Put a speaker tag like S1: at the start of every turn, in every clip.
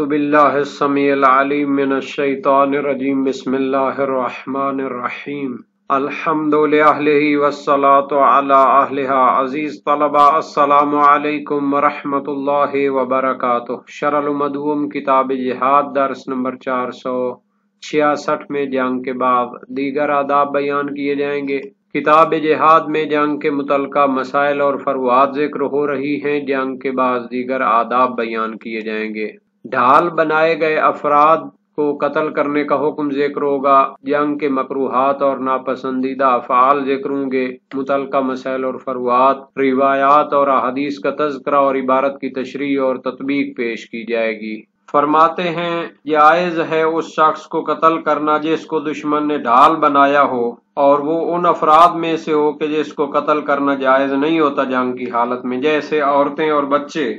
S1: اعوذ باللہ السمیع العلیم من الشیطان الرجیم بسم اللہ الرحمن الرحیم الحمد للہ والصلاة علی اہلہا عزیز طلبہ السلام علیکم ورحمۃ اللہ وبرکاتہ شرح المدوم کتاب جہاد درس نمبر 466 میں جنگ کے باب دیگر آداب بیان کیے جائیں گے۔ کتاب جہاد میں جنگ کے متعلقہ مسائل اور فروعات ذکر ہو رہی ہیں، جنگ کے بعد دیگر آداب بیان کیے جائیں گے۔ ڈھال بنائے گئے افراد کو قتل کرنے کا حکم ذکر ہوگا، جنگ کے مکروہات اور ناپسندیدہ افعال ذکر ہوں گے، متعلقہ مسائل اور فروعات، روایات اور احادیث کا تذکرہ اور عبارت کی تشریح اور تطبیق پیش کی جائے گی۔ فرماتے ہیں جائز ہے اس شخص کو قتل کرنا جس کو دشمن نے ڈھال بنایا ہو، اور وہ ان افراد میں سے ہو کہ جس کو قتل کرنا جائز نہیں ہوتا جنگ کی حالت میں، جیسے عورتیں اور بچے،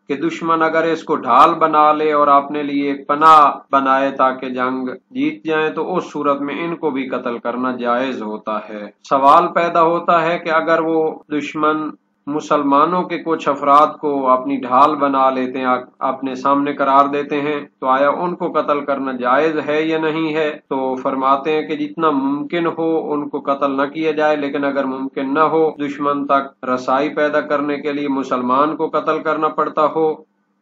S1: کہ دشمن اگر اس کو ڈھال بنا لے اور اپنے لیے ایک پناہ بنائے تاکہ جنگ جیت جائیں تو اس صورت میں ان کو بھی قتل کرنا جائز ہوتا ہے۔ سوال پیدا ہوتا ہے کہ اگر وہ دشمن مسلمانوں کے کچھ افراد کو اپنی ڈھال بنا لیتے ہیں، اپنے سامنے قرار دیتے ہیں، تو آیا ان کو قتل کرنا جائز ہے یا نہیں ہے؟ تو فرماتے ہیں کہ جتنا ممکن ہو ان کو قتل نہ کیا جائے، لیکن اگر ممکن نہ ہو، دشمن تک رسائی پیدا کرنے کے لیے مسلمان کو قتل کرنا پڑتا ہو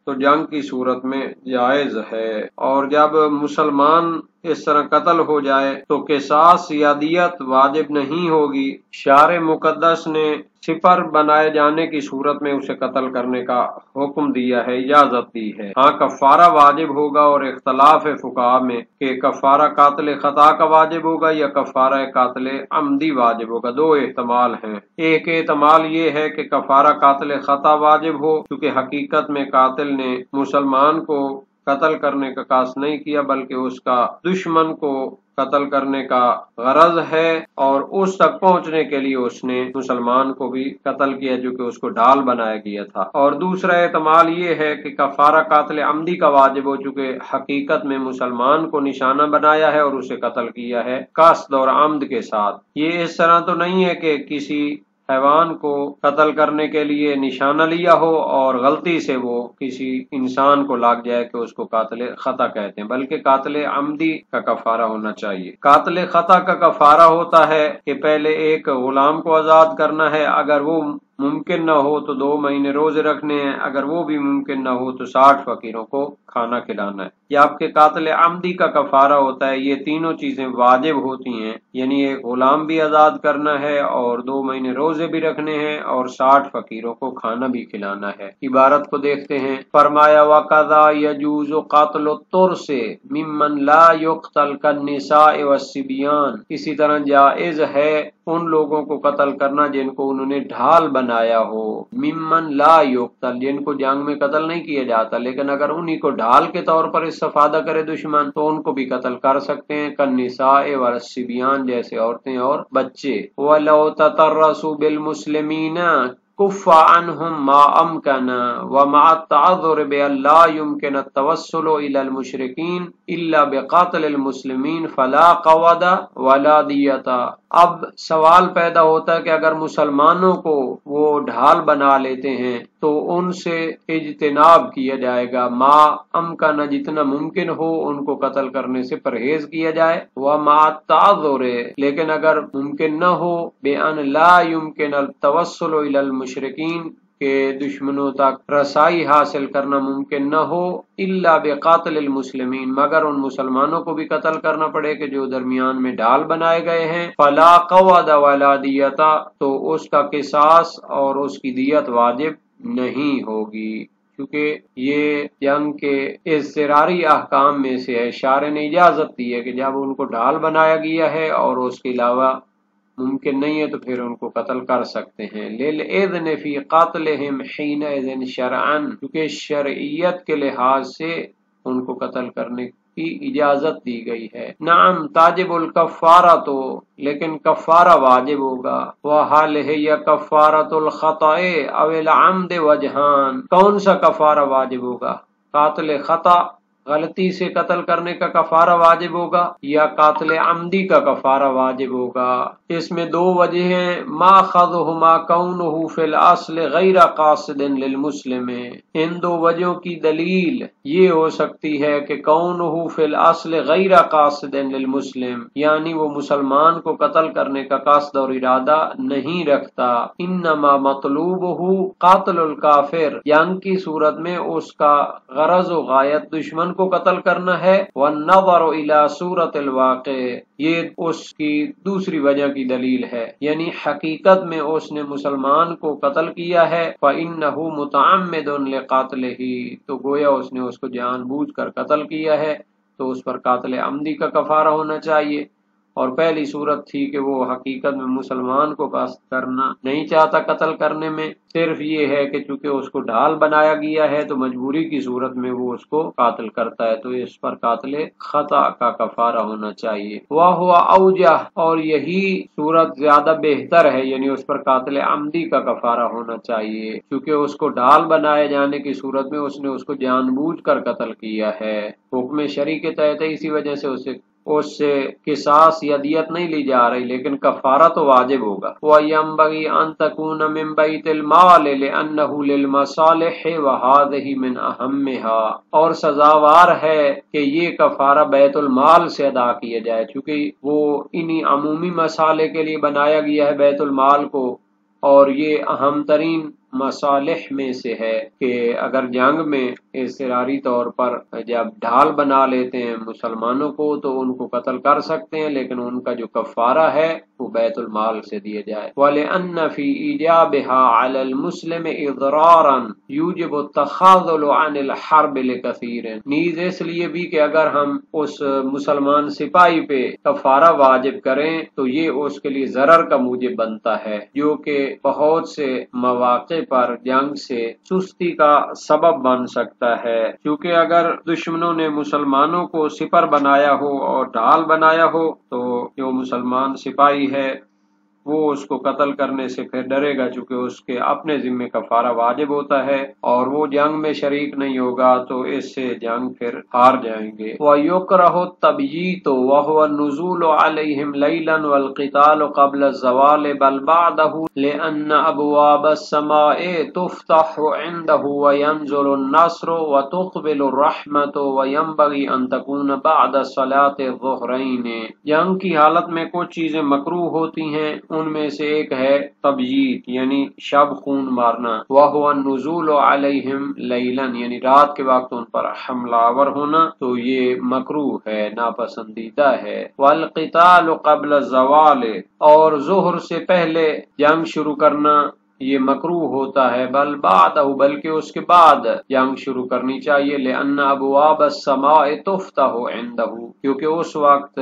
S1: تو جنگ کی صورت میں جائز ہے۔ اور جب مسلمان اس طرح قتل ہو جائے تو قصاص یا دیت واجب نہیں ہوگی، شارع مقدس نے سپر بنائے جانے کی صورت میں اسے قتل کرنے کا حکم دیا ہے، اجازت دی ہے۔ ہاں کفارہ واجب ہوگا، اور اختلاف ہے فقہاء میں کہ کفارہ قاتل خطا کا واجب ہوگا یا کفارہ قاتل عمدی واجب ہوگا، دو احتمال ہیں۔ ایک احتمال یہ ہے کہ کفارہ قاتل خطا واجب ہو، کیونکہ حقیقت میں قاتل نے مسلمان کو قتل کرنے کا قصد نہیں کیا بلکہ اس کا دشمن کو قتل کرنے کا غرض ہے، اور اس تک پہنچنے کے لیے اس نے مسلمان کو بھی قتل کیا جو کہ اس کو ڈھال بنایا گیا تھا۔ اور دوسرا احتمال یہ ہے کہ کفارہ قاتل عمدی کا واجب ہو، چونکہ حقیقت میں مسلمان کو نشانہ بنایا ہے اور اسے قتل کیا ہے قصد اور عمد کے ساتھ۔ یہ اس طرح تو نہیں ہے کہ کسی حیوان کو قتل کرنے کے لیے نشانہ لیا ہو اور غلطی سے وہ کسی انسان کو لگ جائے کہ اس کو قاتل خطا کہتے ہیں، بلکہ قاتل عمدی کا کفارہ ہونا چاہیے۔ قاتل خطا کا کفارہ ہوتا ہے کہ پہلے ایک غلام کو آزاد کرنا ہے، اگر وہ ممکن نہ ہو تو 2 مہینے روزے رکھنے ہیں، اگر وہ بھی ممکن نہ ہو تو 60 فقیروں کو کھانا کھلانا ہے۔ جبکہ قاتل عمدی کا کفارہ ہوتا ہے یہ تینوں چیزیں واجب ہوتی ہیں، یعنی ایک غلام بھی آزاد کرنا ہے اور 2 مہینے روزے بھی رکھنے ہیں اور 60 فقیروں کو کھانا بھی کھلانا ہے۔ عبارت کو دیکھتے ہیں، فرمایا وَقَذَا يَجُوزُ قَتْلُ التُّرْسِ مِمَّنْ لَا يُقْتَلْ كَالنِّسَاءِ وَالصِّبْيَانِ، اسی طرح جائز ہے ان لوگوں کو قتل کرنا جن کو انہوں نے ڈھال بنایا ہو، ممن لا یقتل، جن کو جنگ میں قتل نہیں کیا جاتا لیکن اگر انہی کو ڈھال کے طور پر استفادہ کرے دشمن تو ان کو بھی قتل کر سکتے ہیں، کالنساء والصبیان، جیسے عورتیں اور بچے۔ وَلَوْ تَتَرَّسُوا بِالْمُسْلِمِينَ كُفَّ عَنْهُمْ مَا أَمْكَنَ وَمَعَ التَّعَذُّرِ بِأَنْ لَا يُمْكِنَ التَّوَسُّلُ إِلَى الْمُشْرِكِينَ إِلَّا بِقَتْلِ الْمُسْلِمِينَ فَلَا قَوَدَ وَلَا دِيَةَ۔ اب سوال پیدا ہوتا ہے کہ اگر مسلمانوں کو وہ ڈھال بنا لیتے ہیں تو ان سے اجتناب کیا جائے گا، ما امکن، جتنا ممکن ہو ان کو قتل کرنے سے پرہیز کیا جائے، وَمَعَ التَّعَذُّرِ، لیکن اگر ممکن نہ ہو، بِأَنْ لَا يُمْكِنَ التَّوَسُّلُ إِلَى الْمُشْرِكِينَ، کہ دشمنوں تک رسائی حاصل کرنا ممکن نہ ہو، الا بقاتل المسلمین، مگر ان مسلمانوں کو بھی قتل کرنا پڑے کہ جو درمیان میں ڈھال بنائے گئے ہیں، فلا قود ولا دیت، تو اس کا قصاص اور اس کی دیت واجب نہیں ہوگی، کیونکہ یہ جنگ کے اضطراری احکام میں سے ہے۔ شارع نے اجازت دی ہے کہ جب ان کو ڈھال بنایا گیا ہے اور اس کے علاوہ ممکن نہیں ہے تو پھر ان کو قتل کر سکتے ہیں۔ لِلْإِذْنِ فِي قَتْلِهِمْ حِينَئِذٍ شَرْعًا، کیونکہ شرعیت کے لحاظ سے ان کو قتل کرنے کی اجازت دی گئی ہے۔ نعم تاجب الکفارہ، تو لیکن کفارہ واجب ہوگا۔ وَحَلْ هِيَ كَفَّارَةُ الْخَطَئِ أَوِ الْعَمْدِ وَجْهَانِ، کون سا کفارہ واجب ہوگا، قاتل خطا غلطی سے قتل کرنے کا کفارہ واجب ہوگا یا قاتل عمدی کا کفارہ واجب ہوگا؟ اس میں دو وجہ ہیں، ماخذہما کونہ فی الاصل غیر قاصد للمسلم، ان دو وجہوں کی دلیل یہ ہو سکتی ہے کہ کونہ فی الاصل غیر قاصد للمسلم، یعنی وہ مسلمان کو قتل کرنے کا قصد اور ارادہ نہیں رکھتا، انما مطلوبہ قاتل الکافر، جنگ کی صورت میں اس کا غرض و غایت دشمن کو قتل کرنا ہے، والنظر الی صورت الواقع، یہ اس کی دوسری وجہ کی دلیل ہے، یعنی حقیقت میں اس نے مسلمان کو قتل کیا ہے، فإنہ متعمد لقاتلہ، تو گویا اس نے اس کو جان بوجھ کر قتل کیا ہے، تو اس پر قاتل عمدی کا کفارہ ہونا چاہیے۔ اور پہلی صورت تھی کہ وہ حقیقت میں مسلمان کو قصد کرنا نہیں چاہتا قتل کرنے میں، صرف یہ ہے کہ چونکہ اس کو ڈھال بنایا گیا ہے تو مجبوری کی صورت میں وہ اس کو قاتل کرتا ہے، تو اس پر قاتل خطا کا کفارہ ہونا چاہیے۔ وَهُوَ أَوْجَحُ، اور یہی صورت زیادہ بہتر ہے، یعنی اس پر قاتل عمدی کا کفارہ ہونا چاہیے، کیونکہ اس کو ڈھال بنائے جانے کی صورت میں اس نے اس کو جان بوجھ کر قتل کیا ہے، حکم شرع کے تحت ہے، اسی وجہ سے اس سے قصاص یا دیت نہیں لی جا رہی، لیکن کفارہ تو واجب ہوگا۔ وَيَنبَغِي أَن تَكُونَ مِن بَيْتِ الْمَالِ لِأَنَّهُ لِلْمَصَالِحِ وَهَٰذِهِ مِنْ أَهَمِّهَا، اور سزاوار ہے کہ یہ کفارہ بیت المال سے ادا کیا جائے، چونکہ وہ انہی عمومی مصالح کے لیے بنایا گیا ہے بیت المال کو، اور یہ اہم ترین مصالح میں سے ہے کہ اگر جنگ میں اضطراری طور پر جب ڈھال بنا لیتے ہیں مسلمانوں کو تو ان کو قتل کر سکتے ہیں، لیکن ان کا جو کفارہ ہے وہ بیت المال سے دیا جائے۔ وَلِأَنَّ فِي إِيجَابِهَا عَلَى الْمُسْلِمِ إِضْرَارًا يُوجِبُ التَّخَاذُلُ عَنِ الْحَرْبِ لِكَثِيرٍ، نیز اس لیے بھی کہ اگر ہم اس مسلمان سپاہی پہ کفارہ واجب کریں تو یہ اس کے لیے ضرر کا موجب بنتا ہے، جو کہ بہت سے مواقع پر جنگ سے سستی کا سبب بن سکتا ہے، کیونکہ اگر دشمنوں نے مسلمانوں کو سپر بنایا ہو اور ڈھال بنایا ہو تو جو مسلمان سپاہی ہے وہ اس کو قتل کرنے سے پھر ڈرے گا، چونکہ اس کے اپنے ذمے کفارہ واجب ہوتا ہے اور وہ جنگ میں شریک نہیں ہوگا، تو اس سے جنگ پھر ہار جائیں گے۔ وَيُكْرَهُ التَّبْيِيتُ وَهُوَ النُّزُولُ عَلَيْهِمْ لَيْلًا وَالْقِتَالُ قَبْلَ الزَّوَالِ بَلْ بَعْدَهُ لِأَنَّ أَبْوَابَ السَّمَاءِ تُفْتَحُ عِندَهُ وَيَنزِلُ النَّصْرُ وَتُقْبِلُ الرَّحْمَةُ وَيَنبَغِي أَن تَكُونَ بَعْدَ صَلَاةِ الظُّهْرَيْنِ، جنگ کی حالت میں کچھ چیزیں مکروہ ہوتی ہیں، ان میں سے ایک ہے تبییت یعنی شب خون مارنا، وَهُوَ النُّزُولُ عَلَيْهِمْ لَيْلًا یعنی رات کے وقت ان پر حملہ آور ہونا، تو یہ مکروہ ہے، ناپسندیدہ ہے۔ وَالْقِتَالُ قَبْلَ الزَّوَالِ، اور ظہر سے پہلے جنگ شروع کرنا یہ مکروہ ہوتا ہے، بل بعدہ بلکہ اس کے بعد جنگ شروع کرنی چاہیے، لأن أبواب السماء تفتح عندہ کیونکہ اس وقت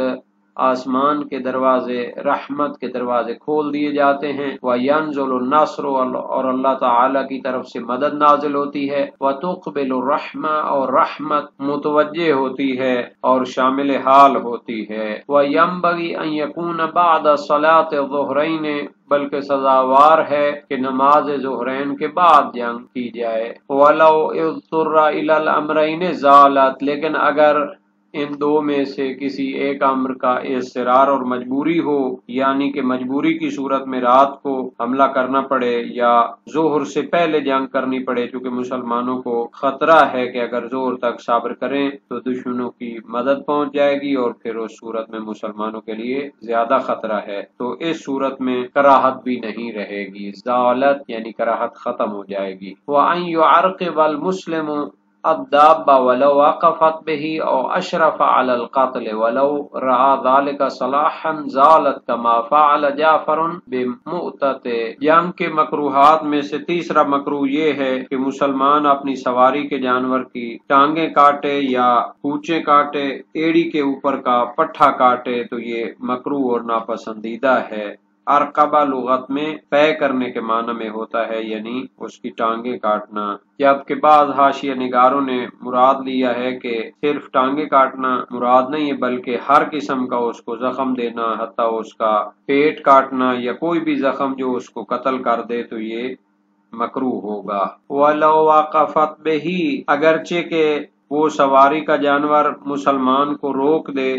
S1: آسمان کے دروازے رحمت کے دروازے کھول دیے جاتے ہیں، وَيَنزُلُ النَّصْرُ اور اللہ تعالی کی طرف سے مدد نازل ہوتی ہے، وَتُقْبِلُ الرَّحْمَةُ اور رحمت متوجہ ہوتی ہے اور شامل حال ہوتی ہے، وَيَنبَغِي أَن يَكُونَ بَعْدَ صَلَاةِ الظُّهْرَيْنِ بلکہ سزاوار ہے کہ نماز ظہرین کے بعد جنگ کی جائے، وَلَوْ اضْطُرَّ إِلَى الْأَمْرَيْنِ زَالَتْ لیکن اگر ان دو میں سے کسی ایک امر کا اضطرار اور مجبوری ہو، یعنی کہ مجبوری کی صورت میں رات کو حملہ کرنا پڑے یا ظہر سے پہلے جنگ کرنی پڑے، چونکہ مسلمانوں کو خطرہ ہے کہ اگر ظہر تک صبر کریں تو دشمنوں کی مدد پہنچ جائے گی اور پھر اس صورت میں مسلمانوں کے لیے زیادہ خطرہ ہے، تو اس صورت میں کراہت بھی نہیں رہے گی، زالت یعنی کراہت ختم ہو جائے گی۔ وَأَن يُعَرْقِبَ الْمُسْلِمُ الدَّابَّ وَلَوْ وَقَفَتْ بِهِ أَوْ أَشْرَفَ عَلَى الْقَتْلِ وَلَوْ رَأَى ذَلِكَ صَلَاحًا زَالَتْ كَمَا فَعَلَ جَعْفَرٌ بِمُؤْتَةٍ، جنگ کے مکروہات میں سے تیسرا مکروہ یہ ہے کہ مسلمان اپنی سواری کے جانور کی ٹانگیں کاٹے یا پونچیں کاٹے، ایڑی کے اوپر کا پٹھا کاٹے، تو یہ مکروہ اور ناپسندیدہ ہے۔ ارقبہ لغت میں طے کرنے کے معنی میں ہوتا ہے، یعنی اس کی ٹانگیں کاٹنا، جبکہ بعض حاشیہ نگاروں نے مراد لیا ہے کہ صرف ٹانگیں کاٹنا مراد نہیں ہے بلکہ ہر قسم کا اس کو زخم دینا، حتیٰ اس کا پیٹ کاٹنا یا کوئی بھی زخم جو اس کو قتل کر دے تو یہ مکروہ ہوگا۔ وَلَوْ وَقَفَتْ بِهِ اگرچہ کہ وہ سواری کا جانور مسلمان کو روک دے،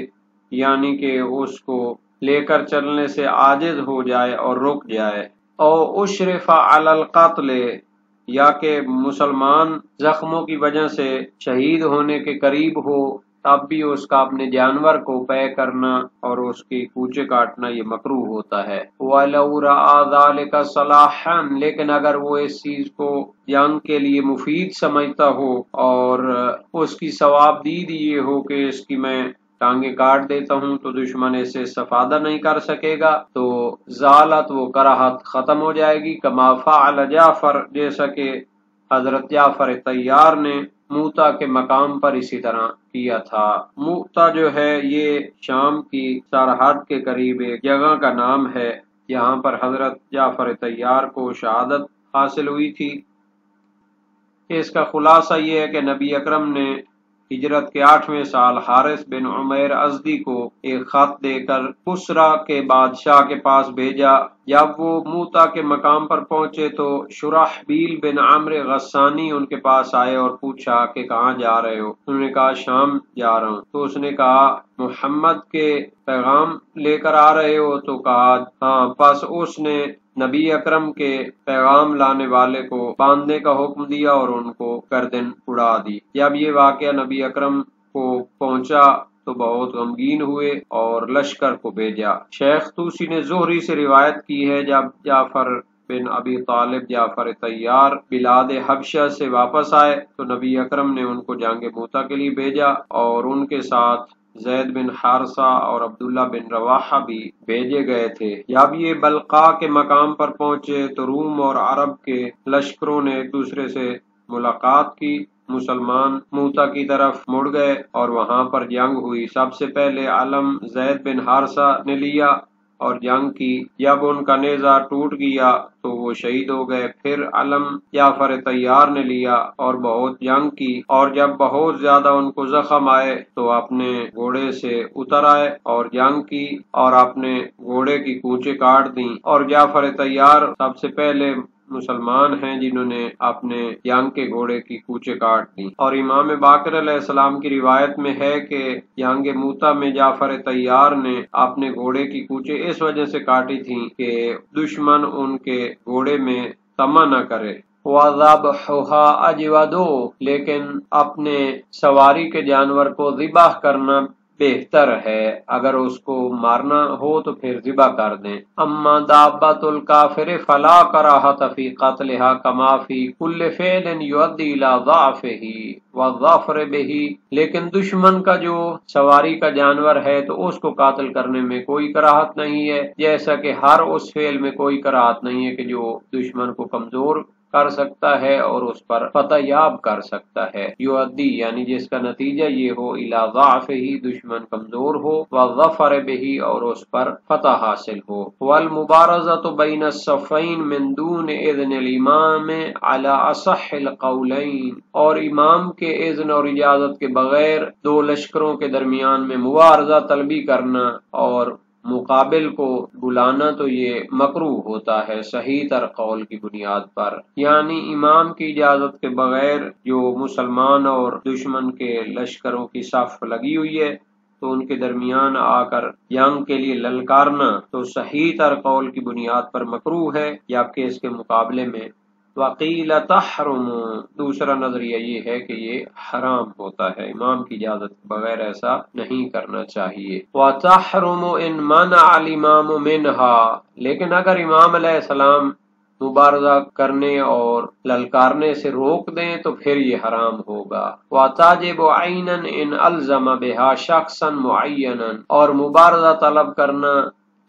S1: یعنی کہ اس کو لے کر چلنے سے عاجز ہو جائے اور رک جائے، او اشرف علی القتل، یا کہ مسلمان زخموں کی وجہ سے شہید ہونے کے قریب ہو، تب بھی اس کا اپنے جانور کو طے کرنا اور اس کی کوچے کاٹنا یہ مکروہ ہوتا ہے۔ وَلَوْ رَأَى ذَلِكَ صَلَاحًا، لیکن اگر وہ اس چیز کو جنگ کے لیے مفید سمجھتا ہو اور اس کی ثواب دید یہ ہو کہ اس کی میں ٹانگیں کاٹ دیتا ہوں تو دشمن اسے استفادہ نہیں کر سکے گا، تو زالت وہ کراہت ختم ہو جائے گی، کما فعل جعفر، جیسا کہ حضرت جعفر طیار نے موتا کے مقام پر اسی طرح کیا تھا۔ موتا جو ہے یہ شام کی سرحد کے قریب ایک جگہ کا نام ہے، یہاں پر حضرت جعفر طیار کو شہادت حاصل ہوئی تھی۔ اس کا خلاصہ یہ ہے کہ نبی اکرم نے ہجرت کے 8ویں سال حارث بن عمیر ازدی کو ایک خط دے کر کسرا کے بادشاہ کے پاس بھیجا۔ جب وہ موتا کے مقام پر پہنچے تو شرحبیل بن عمرو غسانی ان کے پاس آئے اور پوچھا کہ کہاں جا رہے ہو؟ انہوں نے کہا شام جا رہا ہوں۔ تو اس نے کہا محمد کے پیغام لے کر آ رہے ہو؟ تو کہا ہاں۔ پس اس نے نبی اکرم کے پیغام لانے والے کو باندھنے کا حکم دیا اور ان کو گردن اڑا دی۔ جب یہ واقعہ نبی اکرم کو پہنچا تو بہت غمگین ہوئے اور لشکر کو بھیجا۔ شیخ طوسی نے زہری سے روایت کی ہے، جب جعفر بن ابی طالب جعفر طیار بلاد حبشہ سے واپس آئے تو نبی اکرم نے ان کو جنگ موتا کے لیے بھیجا اور ان کے ساتھ زید بن حارثہ اور عبداللہ بن رواحہ بھی بھیجے گئے تھے۔ جب یہ بلقا کے مقام پر پہنچے تو روم اور عرب کے لشکروں نے ایک دوسرے سے ملاقات کی۔ مسلمان موتا کی طرف مڑ گئے اور وہاں پر جنگ ہوئی۔ سب سے پہلے علم زید بن حارثہ نے لیا اور جنگ کی۔ جب ان کا نیزہ ٹوٹ گیا تو وہ شہید ہو گئے۔ پھر علم جعفر طیار نے لیا اور بہت جنگ کی، اور جب بہت زیادہ ان کو زخم آئے تو اپنے گھوڑے سے اتر آئے اور جنگ کی اور اپنے گھوڑے کی کونچیں کاٹ دیں۔ اور جعفر طیار سب سے پہلے مسلمان ہیں جنہوں نے اپنے جنگ کے گھوڑے کی کوچے کاٹ دی۔ اور امام باقر علیہ السلام کی روایت میں ہے کہ جنگ موتا میں جعفر طیار نے اپنے گھوڑے کی کوچے اس وجہ سے کاٹی تھیں کہ دشمن ان کے گھوڑے میں طمع نہ کرے۔ وَذَبْحُهَا أَجْوَدُ، لیکن اپنے سواری کے جانور کو ذبح کرنا بہتر ہے، اگر اس کو مارنا ہو تو پھر ذبح کر دیں۔ اما دابۃ الکافر فلا کراہۃ فی قتلھا کما فی کل فعل یؤدی الی ضعفہ والظفر بہ، لیکن دشمن کا جو سواری کا جانور ہے تو اس کو قاتل کرنے میں کوئی کراہت نہیں ہے، جیسا کہ ہر اس فعل میں کوئی کراہت نہیں ہے کہ جو دشمن کو کمزور کر سکتا ہے اور اس پر فتح یاب کر سکتا ہے۔ یؤدی یعنی جس کا نتیجہ یہ ہو، الی ضعفہ دشمن کمزور ہو، والظفر بہ اور اس پر فتح حاصل ہو۔ والمبارزۃ بین الصفین من دون اذن الامام علی اصح القولین، اور امام کے اذن اور اجازت کے بغیر دو لشکروں کے درمیان میں مبارزہ طلبی کرنا اور مقابل کو بلانا تو یہ مکروہ ہوتا ہے صحیح تر قول کی بنیاد پر، یعنی امام کی اجازت کے بغیر جو مسلمان اور دشمن کے لشکروں کی صف لگی ہوئی ہے تو ان کے درمیان آ کر جنگ کے لیے للکارنا تو صحیح تر قول کی بنیاد پر مکروہ ہے، جبکہ اس کے مقابلے میں وقیل تحرم، دوسرا نظریہ یہ ہے کہ یہ حرام ہوتا ہے، امام کی اجازت کے بغیر ایسا نہیں کرنا چاہیے۔ وتحرم ان منع الامام منها، لیکن اگر امام علیہ السلام مبارزہ کرنے اور للکارنے سے روک دیں تو پھر یہ حرام ہوگا۔ وتجب عینا ان الزم بها شخصا معینا، اور مبارزہ طلب کرنا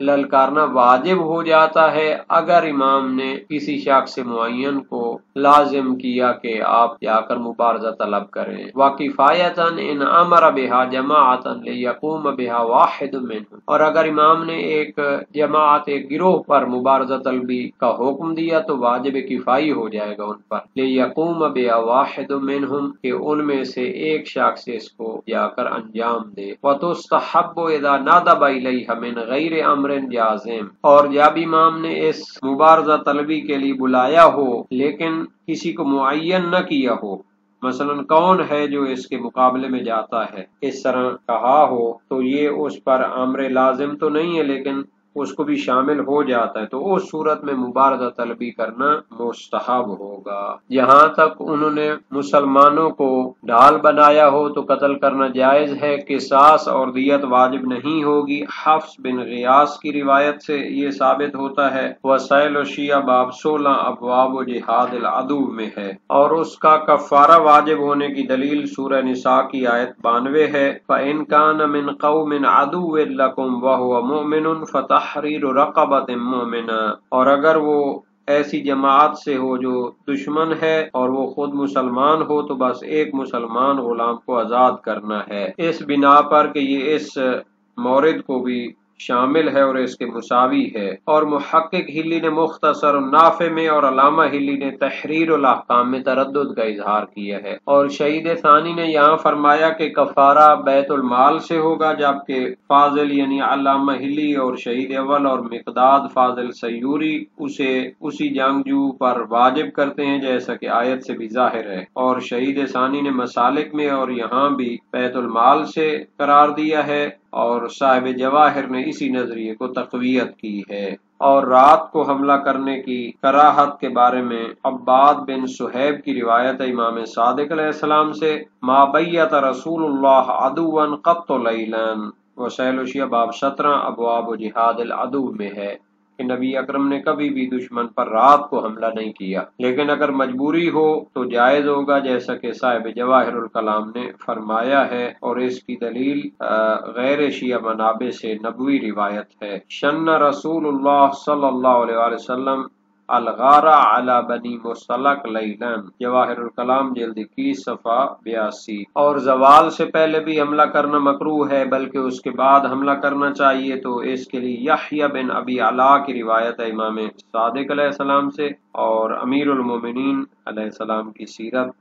S1: للکارنا واجب ہو جاتا ہے اگر امام نے کسی شخص معین کو لازم کیا کہ آپ جا کر مبارزہ طلب کریں۔ وَكِفَایَةً إِنْ أَمَرَ بِهَا جَمَاعَةً لِيَقُومَ بِهَا وَاحِدٌ مِّنْهُمْ، اور اگر امام نے ایک جماعت ایک گروہ پر مبارزہ طلبی کا حکم دیا تو واجب کفائی ہو جائے گا ان پر، لِيَقُومَ بِهَا وَاحِدٌ مِّنْهُمْ کہ ان میں سے ایک شخص اس کو جا کر انجام دے۔ وَتُسْتَحَبُّ إِذَا نَدَبَ إِلَيْهَا مِنْ غَيْرِ أَمْرٍ جَازِمٍ، اور جب امام نے اس مبارزہ طلبی کے لیے بلایا ہو لیکن کسی کو معین نہ کیا ہو، مثلا کون ہے جو اس کے مقابلے میں جاتا ہے، اس طرح کہا ہو تو یہ اس پر امر لازم تو نہیں ہے لیکن اس کو بھی شامل ہو جاتا ہے، تو اس صورت میں مبارزہ طلبی کرنا مستحب ہوگا۔ جہاں تک انہوں نے مسلمانوں کو ڈھال بنایا ہو تو قتل کرنا جائز ہے، قصاص اور دیت واجب نہیں ہوگی۔ حفص بن غیاث کی روایت سے یہ ثابت ہوتا ہے۔ وسائل و شیعہ باب 16 ابواب و جہاد العدو میں ہے، اور اس کا کفارہ واجب ہونے کی دلیل سورہ نساء کی آیت 92 ہے۔ فَإِن كَانَ مِن قَوْمٍ عَدُوٍّ لَكُمْ وَهُوَ مُؤْمِنٌ فَتَحْرِيرُ رَقَبَةٍ مُؤْمِنَةٍ، اور اگر وہ ایسی جماعت سے ہو جو دشمن ہے اور وہ خود مسلمان ہو تو بس ایک مسلمان غلام کو آزاد کرنا ہے، اس بنا پر کہ یہ اس مورد کو بھی شامل ہے اور اس کے مساوی ہے۔ اور محقق ہلی نے مختصر النافع میں اور علامہ ہلی نے تحریر الاحکام میں تردد کا اظہار کیا ہے، اور شہید ثانی نے یہاں فرمایا کہ کفارہ بیت المال سے ہوگا، جبکہ فاضل یعنی علامہ ہلی اور شہید اول اور مقداد فاضل سیوری اسے اسی جنگجو پر واجب کرتے ہیں جیسا کہ آیت سے بھی ظاہر ہے، اور شہید ثانی نے مسالک میں اور یہاں بھی بیت المال سے قرار دیا ہے، اور صاحب جواہر نے اسی نظریے کو تقویت کی ہے۔ اور رات کو حملہ کرنے کی کراہت کے بارے میں عباد بن صہیب کی روایت ہے امام صادق علیہ السلام سے، ما بیت رسول اللہ عدوا قط لیلان، وسائل وشیہ باب 17 ابواب و جہاد العدو میں ہے کہ نبی اکرم نے کبھی بھی دشمن پر رات کو حملہ نہیں کیا، لیکن اگر مجبوری ہو تو جائز ہوگا جیسا کہ صاحب جواہر الکلام نے فرمایا ہے، اور اس کی دلیل غیر شیعہ منابع سے نبوی روایت ہے۔ شن رسول اللہ صلی اللہ علیہ وآلہ وسلم الغارہ علی بنی مصطلق لیلان، جواہر الکلام جلد 21 صفحہ 82۔ اور زوال سے پہلے بھی حملہ کرنا مکروہ ہے بلکہ اس کے بعد حملہ کرنا چاہیے، تو اس کے لیے یحییٰ بن ابی علا کی روایت ہے امام صادق علیہ السلام سے، اور امیر المومنین علیہ السلام کی سیرت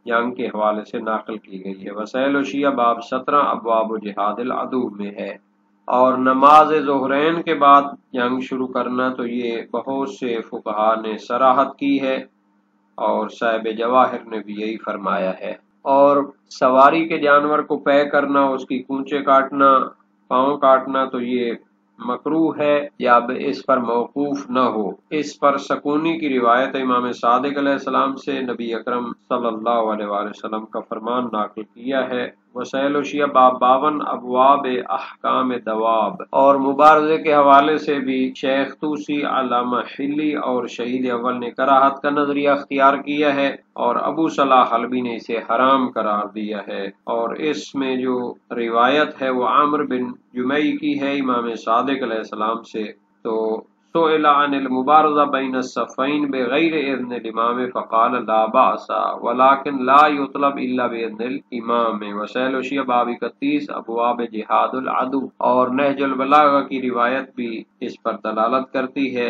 S1: جنگ کے حوالے سے ناقل کی گئی ہے۔ وسائل و شیعہ باب 17 ابواب و جہاد العدو میں ہے۔ اور نماز ظہرین کے بعد جنگ شروع کرنا تو یہ بہت سے فقہا نے صراحت کی ہے، اور صاحب جواہر نے بھی یہی فرمایا ہے۔ اور سواری کے جانور کو پے کرنا، اس کی کونچے کاٹنا، پاؤں کاٹنا تو یہ مکروہ ہے جب اس پر موقوف نہ ہو۔ اس پر سکونی کی روایت امام صادق علیہ السلام سے نبی اکرم صلی اللہ علیہ وآلہ وسلم کا فرمان ناقل کیا ہے۔ وسائل و شیعہ باب 52 ابواب احکام دواب، اور مبارزے کے حوالے سے بھی شیخ طوسی، علامہ حلی اور شہید اول نے کراہت کا نظریہ اختیار کیا ہے، اور ابو صلاح حلبی نے اسے حرام قرار دیا ہے، اور اس میں جو روایت ہے وہ عمرو بن جمیع کی ہے امام صادق علیہ السلام سے۔ تو سئل عن المبارزہ بین الصفین بغیر اذن الامام فقال لا بأس ولكن لا يطلب الا باذن الامام۔ وسائل و شیعہ باب 31 ابواب جہاد العدو، اور نہج البلاغہ کی روایت بھی اس پر دلالت کرتی ہے۔